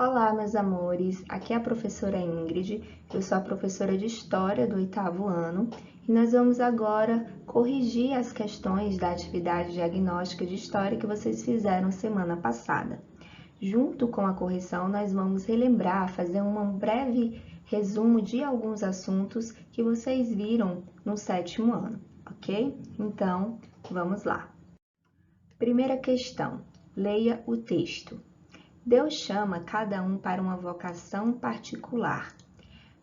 Olá, meus amores. Aqui é a professora Ingrid. Eu sou a professora de História do 8º ano e nós vamos agora corrigir as questões da atividade diagnóstica de História que vocês fizeram semana passada. Junto com a correção, nós vamos relembrar, fazer um breve resumo de alguns assuntos que vocês viram no 7º ano, ok? Então, vamos lá. Primeira questão. Leia o texto. Deus chama cada um para uma vocação particular,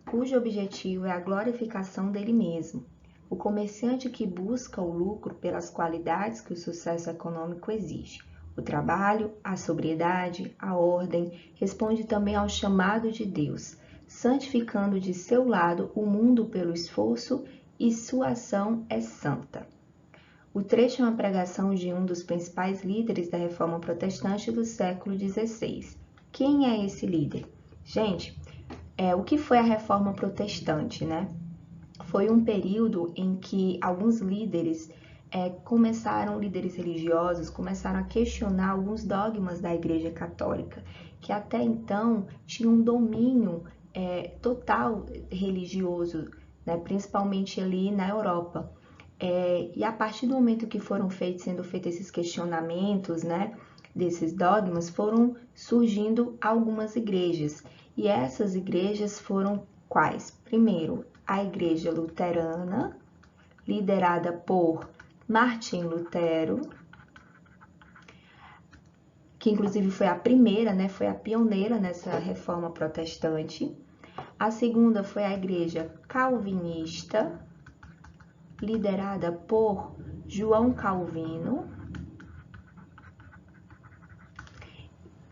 cujo objetivo é a glorificação dele mesmo. O comerciante que busca o lucro pelas qualidades que o sucesso econômico exige. O trabalho, a sobriedade, a ordem, responde também ao chamado de Deus, santificando de seu lado o mundo pelo esforço e sua ação é santa. O trecho é uma pregação de um dos principais líderes da Reforma Protestante do século XVI. Quem é esse líder? Gente, o que foi a Reforma Protestante, né? Foi um período em que alguns líderes líderes religiosos, começaram a questionar alguns dogmas da Igreja Católica, que até então tinham um domínio total religioso, né? Principalmente ali na Europa. E a partir do momento que sendo feitos esses questionamentos, né, desses dogmas, foram surgindo algumas igrejas. E essas igrejas foram quais? Primeiro, a Igreja Luterana, liderada por Martim Lutero, que inclusive foi a primeira, né, foi a pioneira nessa reforma protestante. A segunda foi a Igreja Calvinista, liderada por João Calvino.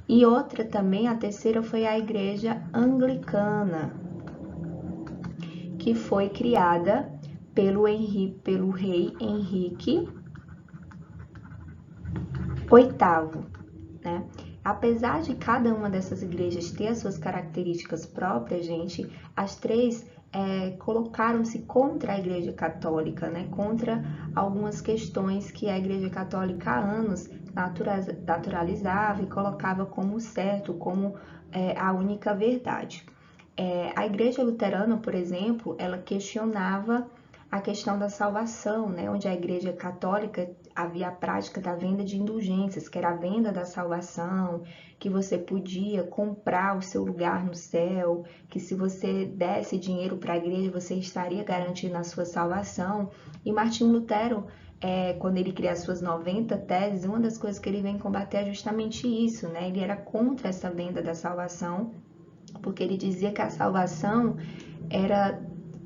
E outra também, a terceira, foi a Igreja Anglicana, que foi criada pelo rei Henrique VIII, né? Apesar de cada uma dessas igrejas ter as suas características próprias, gente, as três colocaram-se contra a Igreja Católica, né? Contra algumas questões que a Igreja Católica há anos naturalizava e colocava como certo, como a única verdade. A Igreja Luterana, por exemplo, ela questionava a questão da salvação, né? Onde a Igreja Católica havia a prática da venda de indulgências, que era a venda da salvação, que você podia comprar o seu lugar no céu, que se você desse dinheiro para a igreja, você estaria garantindo a sua salvação. E Martinho Lutero, quando ele cria as suas 90 teses, uma das coisas que ele vem combater é justamente isso, né? Ele era contra essa venda da salvação, porque ele dizia que a salvação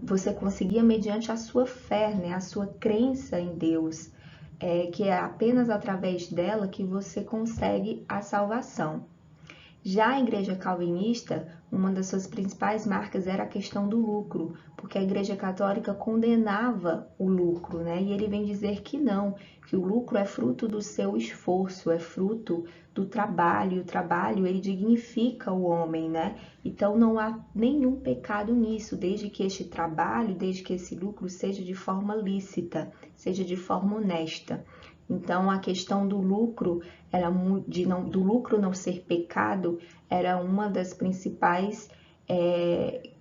você conseguia mediante a sua fé, né? A sua crença em Deus, que é apenas através dela que você consegue a salvação. Já a Igreja Calvinista, uma das suas principais marcas era a questão do lucro, porque a Igreja Católica condenava o lucro, né? E ele vem dizer que não, que o lucro é fruto do seu esforço, é fruto do trabalho, e o trabalho ele dignifica o homem, né? Então não há nenhum pecado nisso, desde que este trabalho, desde que esse lucro seja de forma lícita, seja de forma honesta. Então, a questão do lucro, do lucro não ser pecado, era uma das principais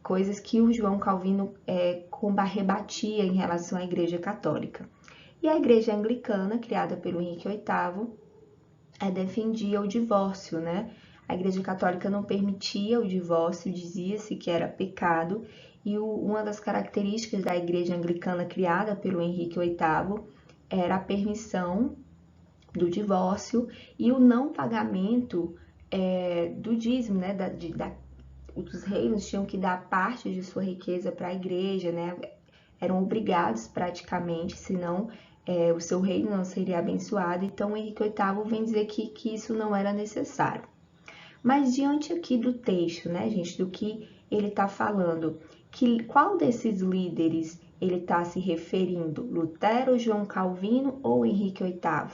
coisas que o João Calvino rebatia em relação à Igreja Católica. E a Igreja Anglicana, criada pelo Henrique VIII, defendia o divórcio, né? A Igreja Católica não permitia o divórcio, dizia-se que era pecado, e uma das características da Igreja Anglicana criada pelo Henrique VIII era a permissão do divórcio e o não pagamento do dízimo, né? Os reinos tinham que dar parte de sua riqueza para a igreja, né? Eram obrigados praticamente, senão o seu reino não seria abençoado. Então, Henrique VIII vem dizer que isso não era necessário. Mas diante aqui do texto, né, gente, do que ele está falando, qual desses líderes ele está se referindo? Lutero, João Calvino ou Henrique VIII?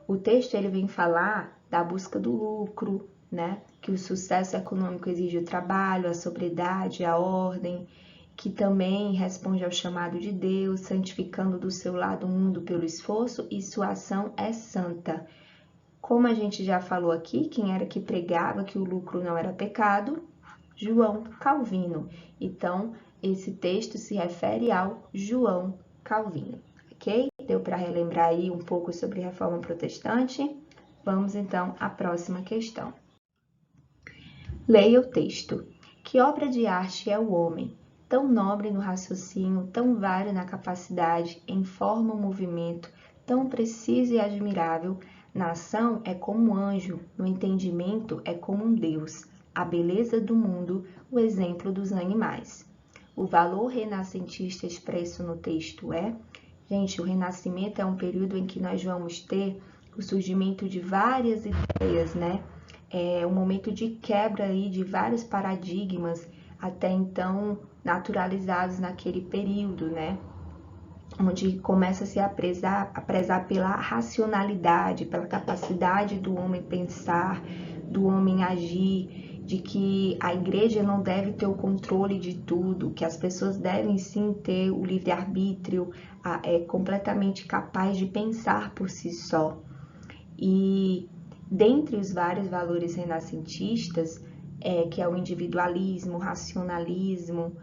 O texto ele vem falar da busca do lucro, né? Que o sucesso econômico exige o trabalho, a sobriedade, a ordem, que também responde ao chamado de Deus, santificando do seu lado o mundo pelo esforço e sua ação é santa. Como a gente já falou aqui, quem era que pregava que o lucro não era pecado? João Calvino. Então, esse texto se refere ao João Calvino, ok? Deu para relembrar aí um pouco sobre a Reforma Protestante? Vamos então à próxima questão. Leia o texto. Que obra de arte é o homem, tão nobre no raciocínio, tão vário na capacidade, em forma ou movimento, tão preciso e admirável, na ação é como um anjo, no entendimento é como um Deus, a beleza do mundo, o exemplo dos animais. O valor renascentista expresso no texto é... Gente, o Renascimento é um período em que nós vamos ter o surgimento de várias ideias, né? É um momento de quebra aí de vários paradigmas até então naturalizados naquele período, né? Onde começa-se a prezar pela racionalidade, pela capacidade do homem pensar, do homem agir, de que a igreja não deve ter o controle de tudo, que as pessoas devem sim ter o livre-arbítrio, é completamente capaz de pensar por si só. E dentre os vários valores renascentistas, que é o individualismo, o racionalismo,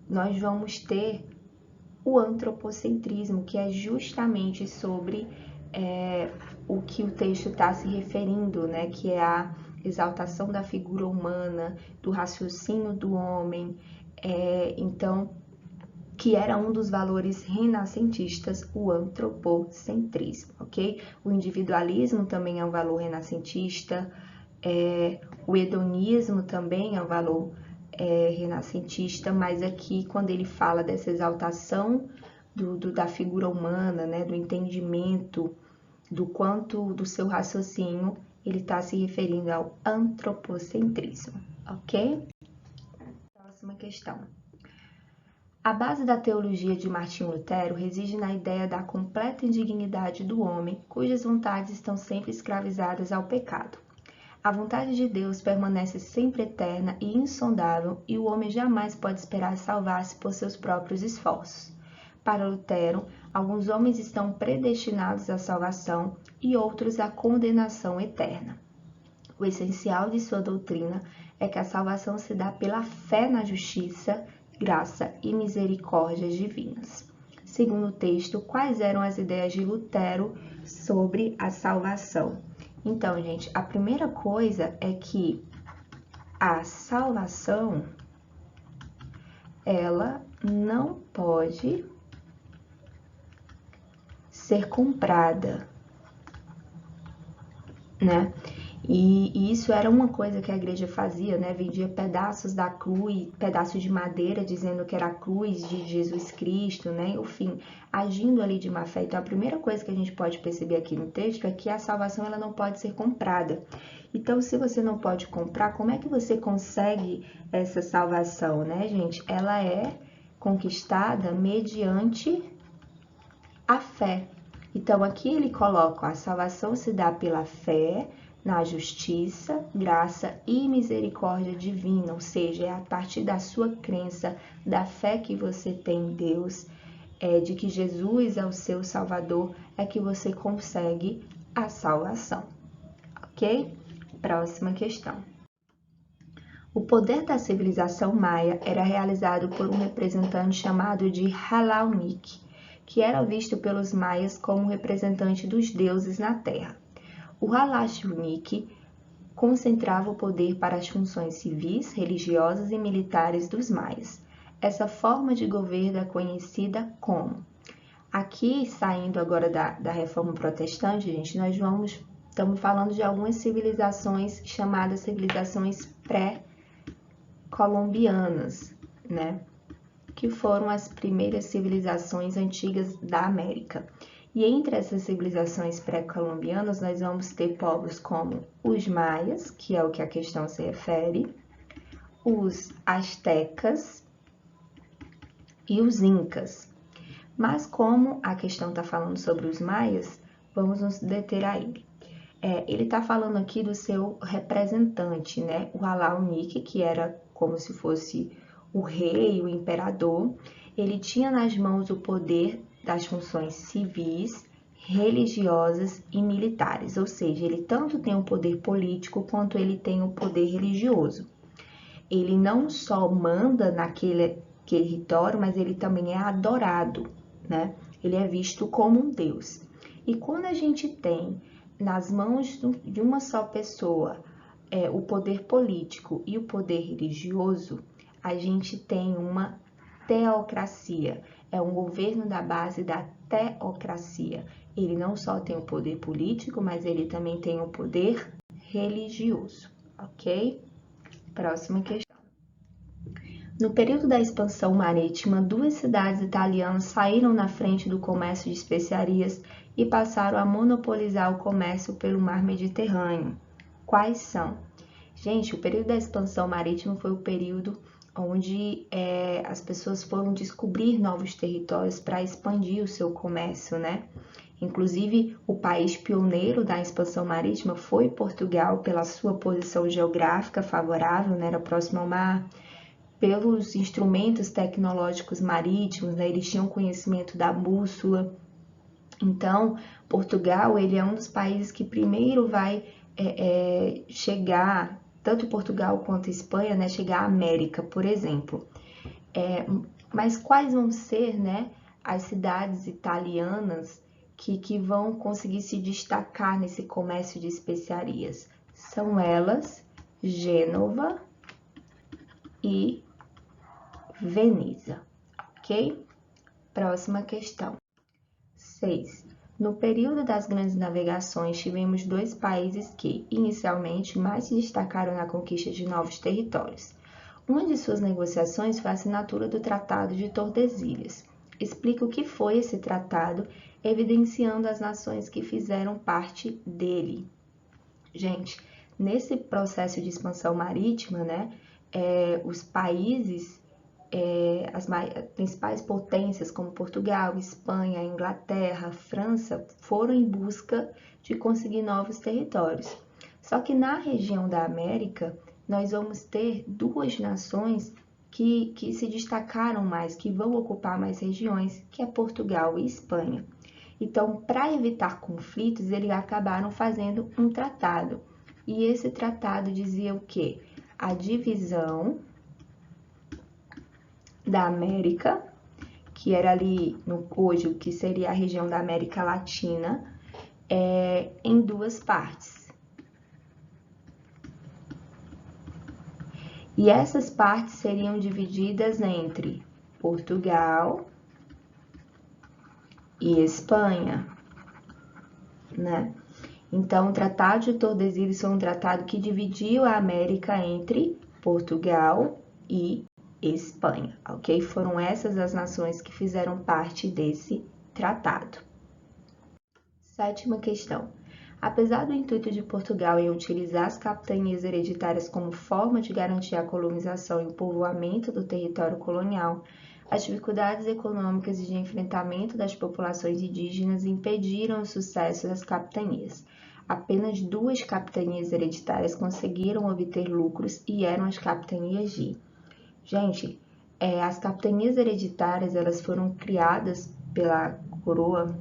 nós vamos ter o antropocentrismo, que é justamente sobre o que o texto está se referindo, né? Que é a exaltação da figura humana, do raciocínio do homem, então, que era um dos valores renascentistas, o antropocentrismo, ok? O individualismo também é um valor renascentista, o hedonismo também é um valor renascentista, mas aqui quando ele fala dessa exaltação da figura humana, né, do entendimento, do quanto do seu raciocínio, ele está se referindo ao antropocentrismo, ok? Próxima questão. A base da teologia de Martinho Lutero reside na ideia da completa indignidade do homem, cujas vontades estão sempre escravizadas ao pecado. A vontade de Deus permanece sempre eterna e insondável, e o homem jamais pode esperar salvar-se por seus próprios esforços. Para Lutero, alguns homens estão predestinados à salvação e outros à condenação eterna. O essencial de sua doutrina é que a salvação se dá pela fé na justiça, graça e misericórdias divinas. Segundo o texto, quais eram as ideias de Lutero sobre a salvação? Então, gente, a primeira coisa é que a salvação, ela não pode ser comprada, né? E isso era uma coisa que a igreja fazia, né? Vendia pedaços da cruz, pedaços de madeira, dizendo que era a cruz de Jesus Cristo, né? Enfim, agindo ali de má fé. Então, a primeira coisa que a gente pode perceber aqui no texto é que a salvação ela não pode ser comprada. Então, se você não pode comprar, como é que você consegue essa salvação, né, gente? Ela é conquistada mediante a fé. Então, aqui ele coloca: a salvação se dá pela fé na justiça, graça e misericórdia divina, ou seja, é a partir da sua crença, da fé que você tem em Deus, de que Jesus é o seu Salvador, é que você consegue a salvação, ok? Próxima questão. O poder da civilização maia era realizado por um representante chamado de Tlaloc, que era visto pelos maias como representante dos deuses na Terra. O Tlaloc concentrava o poder para as funções civis, religiosas e militares dos maias. Essa forma de governo é conhecida como... Aqui, saindo agora da Reforma Protestante, gente, estamos falando de algumas civilizações chamadas civilizações pré-colombianas, né? Que foram as primeiras civilizações antigas da América. E entre essas civilizações pré-colombianas, nós vamos ter povos como os maias, que é o que a questão se refere, os astecas e os incas. Mas como a questão está falando sobre os maias, vamos nos deter a ele. Ele está falando aqui do seu representante, né? O Tlaloc, que era como se fosse o rei, o imperador. Ele tinha nas mãos o poder das funções civis, religiosas e militares, ou seja, ele tanto tem o poder político quanto ele tem o poder religioso. Ele não só manda naquele território, mas ele também é adorado, né? Ele é visto como um deus. E quando a gente tem nas mãos de uma só pessoa o poder político e o poder religioso, a gente tem uma teocracia. É um governo da base da teocracia. Ele não só tem o poder político, mas ele também tem o poder religioso, ok? Próxima questão. No período da expansão marítima, duas cidades italianas saíram na frente do comércio de especiarias e passaram a monopolizar o comércio pelo mar Mediterrâneo. Quais são? Gente, o período da expansão marítima foi o período onde as pessoas foram descobrir novos territórios para expandir o seu comércio, né? Inclusive, o país pioneiro da expansão marítima foi Portugal, pela sua posição geográfica favorável, né? Era próximo ao mar, pelos instrumentos tecnológicos marítimos, né? Eles tinham conhecimento da bússola. Então, Portugal, ele é um dos países que primeiro vai chegar, tanto Portugal quanto Espanha, né? Chegar à América, por exemplo. Mas quais vão ser, né, as cidades italianas que vão conseguir se destacar nesse comércio de especiarias? São elas Gênova e Veneza, ok? Próxima questão. 6. No período das grandes navegações, tivemos dois países que, inicialmente, mais se destacaram na conquista de novos territórios. Uma de suas negociações foi a assinatura do Tratado de Tordesilhas. Explica o que foi esse tratado, evidenciando as nações que fizeram parte dele. Gente, nesse processo de expansão marítima, né, os países, as principais potências como Portugal, Espanha, Inglaterra, França, foram em busca de conseguir novos territórios. Só que na região da América, nós vamos ter duas nações que se destacaram mais, que vão ocupar mais regiões, que é Portugal e Espanha. Então, para evitar conflitos, eles acabaram fazendo um tratado. E esse tratado dizia o quê? A divisão da América, que era ali, hoje, o que seria a região da América Latina, em duas partes. E essas partes seriam divididas entre Portugal e Espanha, né? Então, o Tratado de Tordesilhas foi um tratado que dividiu a América entre Portugal e Espanha, ok? Foram essas as nações que fizeram parte desse tratado. 7ª questão. Apesar do intuito de Portugal em utilizar as capitanias hereditárias como forma de garantir a colonização e o povoamento do território colonial, as dificuldades econômicas e de enfrentamento das populações indígenas impediram o sucesso das capitanias. Apenas 2 capitanias hereditárias conseguiram obter lucros e eram as capitanias de... Gente, as capitanias hereditárias, elas foram criadas pela coroa,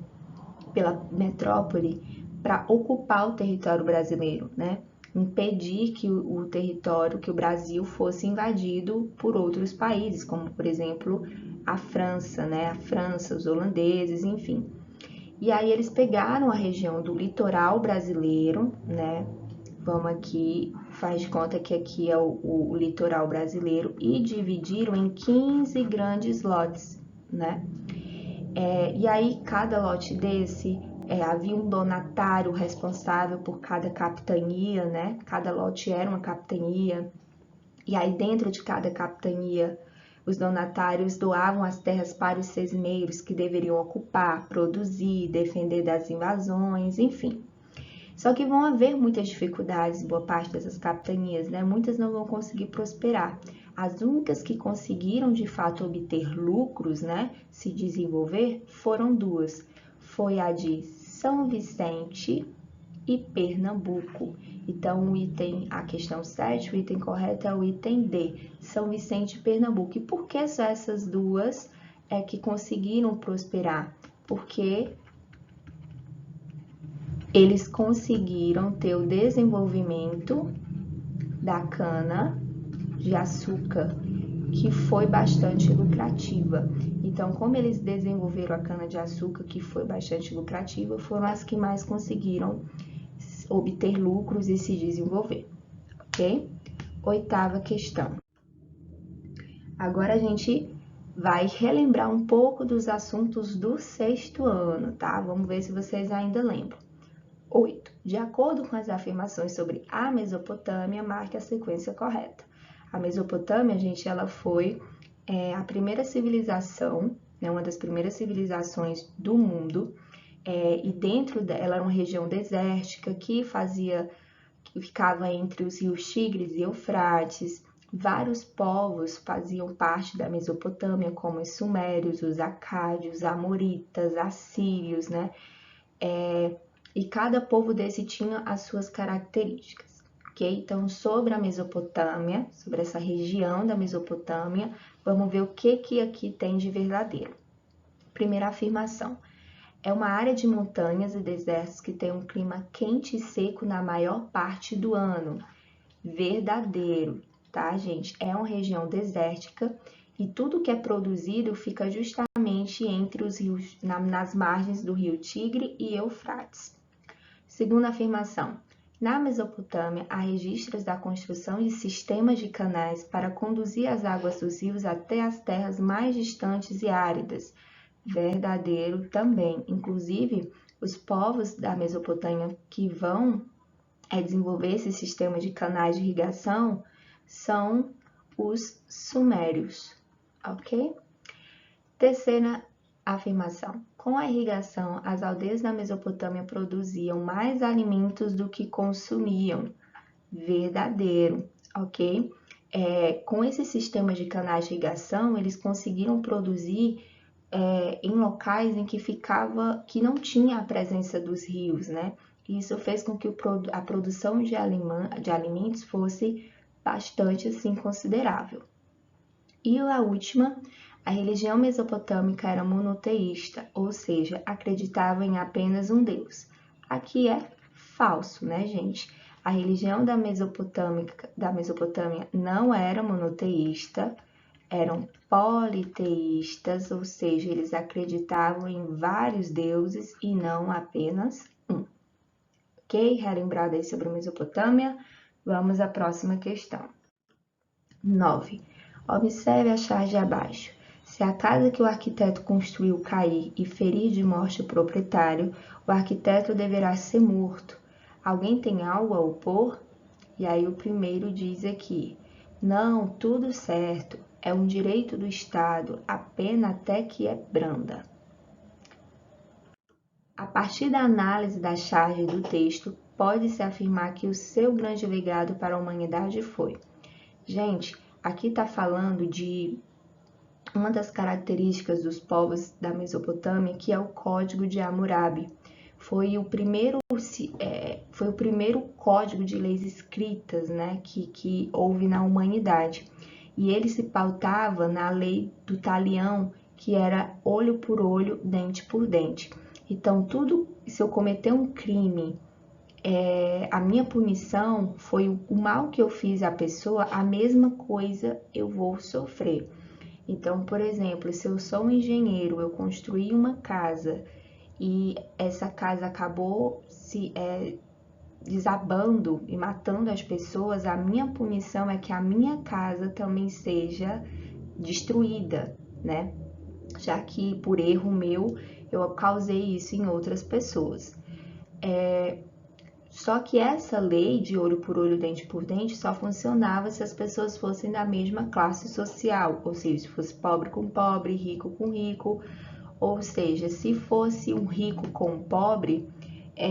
pela metrópole, para ocupar o território brasileiro, né? Impedir que o território, que o Brasil fosse invadido por outros países, como, por exemplo, a França, né? A França, os holandeses, enfim. E aí eles pegaram a região do litoral brasileiro, né? Vamos aqui, faz de conta que aqui é o litoral brasileiro, e dividiram em 15 grandes lotes, né? E aí, cada lote desse, havia um donatário responsável por cada capitania, né? Cada lote era uma capitania. E aí, dentro de cada capitania, os donatários doavam as terras para os sesmeiros que deveriam ocupar, produzir, defender das invasões, enfim. Só que vão haver muitas dificuldades em boa parte dessas capitanias, né? Muitas não vão conseguir prosperar. As únicas que conseguiram, de fato, obter lucros, né? Se desenvolver, foram 2. Foi a de São Vicente e Pernambuco. Então, a questão 7, o item correto é o item D, São Vicente e Pernambuco. E por que só essas 2 que conseguiram prosperar? Porque eles conseguiram ter o desenvolvimento da cana de açúcar, que foi bastante lucrativa. Então, como eles desenvolveram a cana de açúcar, que foi bastante lucrativa, foram as que mais conseguiram obter lucros e se desenvolver, ok? Oitava questão. Agora a gente vai relembrar um pouco dos assuntos do sexto ano, tá? Vamos ver se vocês ainda lembram. 8. De acordo com as afirmações sobre a Mesopotâmia, marque a sequência correta. A Mesopotâmia, gente, ela foi a primeira civilização, né, uma das primeiras civilizações do mundo, e dentro dela era uma região desértica que ficava entre os rios Tigres e Eufrates. Vários povos faziam parte da Mesopotâmia, como os sumérios, os acádios, amoritas, assírios, né? E cada povo desse tinha as suas características, ok? Então, sobre a Mesopotâmia, sobre essa região da Mesopotâmia, vamos ver o que aqui tem de verdadeiro. Primeira afirmação. É uma área de montanhas e desertos que tem um clima quente e seco na maior parte do ano. Verdadeiro, tá, gente? É uma região desértica e tudo que é produzido fica justamente entre os rios, nas margens do rio Tigre e Eufrates. Segunda afirmação. Na Mesopotâmia, há registros da construção de sistemas de canais para conduzir as águas dos rios até as terras mais distantes e áridas. Verdadeiro também. Inclusive, os povos da Mesopotâmia que vão desenvolver esse sistema de canais de irrigação são os sumérios, ok? Terceira afirmação. Com a irrigação, as aldeias da Mesopotâmia produziam mais alimentos do que consumiam. Verdadeiro, ok? Com esse sistema de canais de irrigação, eles conseguiram produzir em locais em que não tinha a presença dos rios, né? Isso fez com que a produção de alimentos fosse bastante assim considerável. E a última, a religião mesopotâmica era monoteísta, ou seja, acreditava em apenas um Deus. Aqui é falso, né, gente? A religião da Mesopotâmia não era monoteísta, eram politeístas, ou seja, eles acreditavam em vários deuses e não apenas um. Ok? Relembrado aí sobre a Mesopotâmia? Vamos à próxima questão. 9. Observe a charge abaixo. Se a casa que o arquiteto construiu cair e ferir de morte o proprietário, o arquiteto deverá ser morto. Alguém tem algo a opor? E aí o primeiro diz aqui: não, tudo certo, é um direito do Estado, a pena até que é branda. A partir da análise da charge do texto, pode-se afirmar que o seu grande legado para a humanidade foi. Gente, aqui está falando de uma das características dos povos da Mesopotâmia, que é o Código de Hammurabi. Foi o primeiro código de leis escritas, né, que houve na humanidade. E ele se pautava na lei do talião, que era olho por olho, dente por dente. Então, se eu cometer um crime, a minha punição foi o mal que eu fiz à pessoa, a mesma coisa eu vou sofrer. Então, por exemplo, se eu sou um engenheiro, eu construí uma casa e essa casa acabou se desabando e matando as pessoas, a minha punição é que a minha casa também seja destruída, né? Já que por erro meu eu causei isso em outras pessoas. Só que essa lei de olho por olho, dente por dente só funcionava se as pessoas fossem da mesma classe social, ou seja, se fosse pobre com pobre, rico com rico, ou seja, se fosse um rico com um pobre,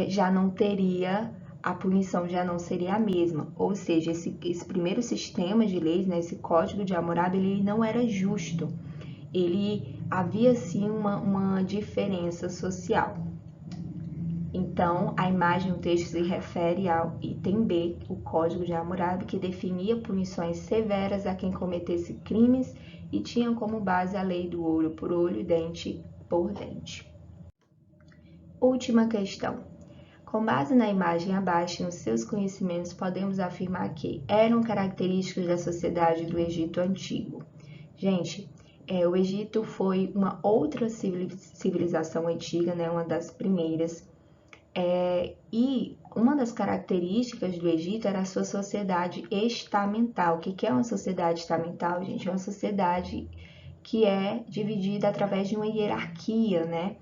já não teria, a punição já não seria a mesma. Ou seja, esse primeiro sistema de leis, né, esse Código de Hammurabi, ele não era justo. Ele havia sim uma diferença social. Então, a imagem do texto se refere ao item B, o Código de Hammurabi, que definia punições severas a quem cometesse crimes e tinha como base a lei do olho por olho e dente por dente. Última questão. Com base na imagem abaixo e nos seus conhecimentos, podemos afirmar que eram características da sociedade do Egito Antigo. Gente, o Egito foi uma outra civilização antiga, né, uma das primeiras, e uma das características do Egito era a sua sociedade estamental. O que é uma sociedade estamental, gente? É uma sociedade que é dividida através de uma hierarquia, né?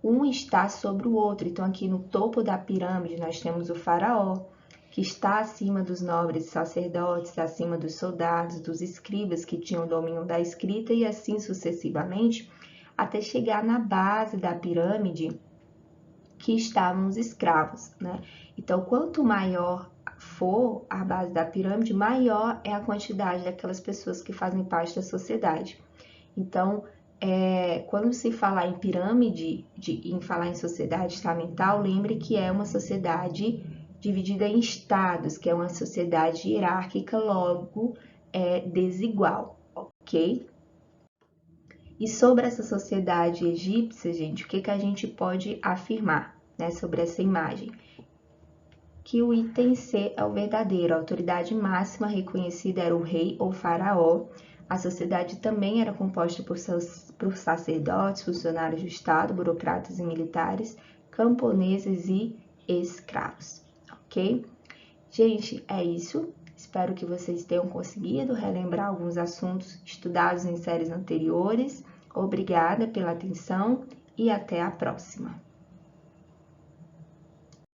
Um está sobre o outro. Então, aqui no topo da pirâmide, nós temos o faraó, que está acima dos nobres sacerdotes, acima dos soldados, dos escribas, que tinham domínio da escrita, e assim sucessivamente, até chegar na base da pirâmide, que estavam os escravos, né? Então, quanto maior for a base da pirâmide, maior é a quantidade daquelas pessoas que fazem parte da sociedade. Então, quando se falar em pirâmide, em falar em sociedade estamental, lembre que é uma sociedade dividida em estados, que é uma sociedade hierárquica, logo desigual, ok? E sobre essa sociedade egípcia, gente, o que a gente pode afirmar, né, sobre essa imagem? Que o item C é o verdadeiro, a autoridade máxima reconhecida era o rei ou faraó. A sociedade também era composta por sacerdotes, funcionários do Estado, burocratas e militares, camponeses e escravos, ok? Gente, é isso. Espero que vocês tenham conseguido relembrar alguns assuntos estudados em séries anteriores. Obrigada pela atenção e até a próxima.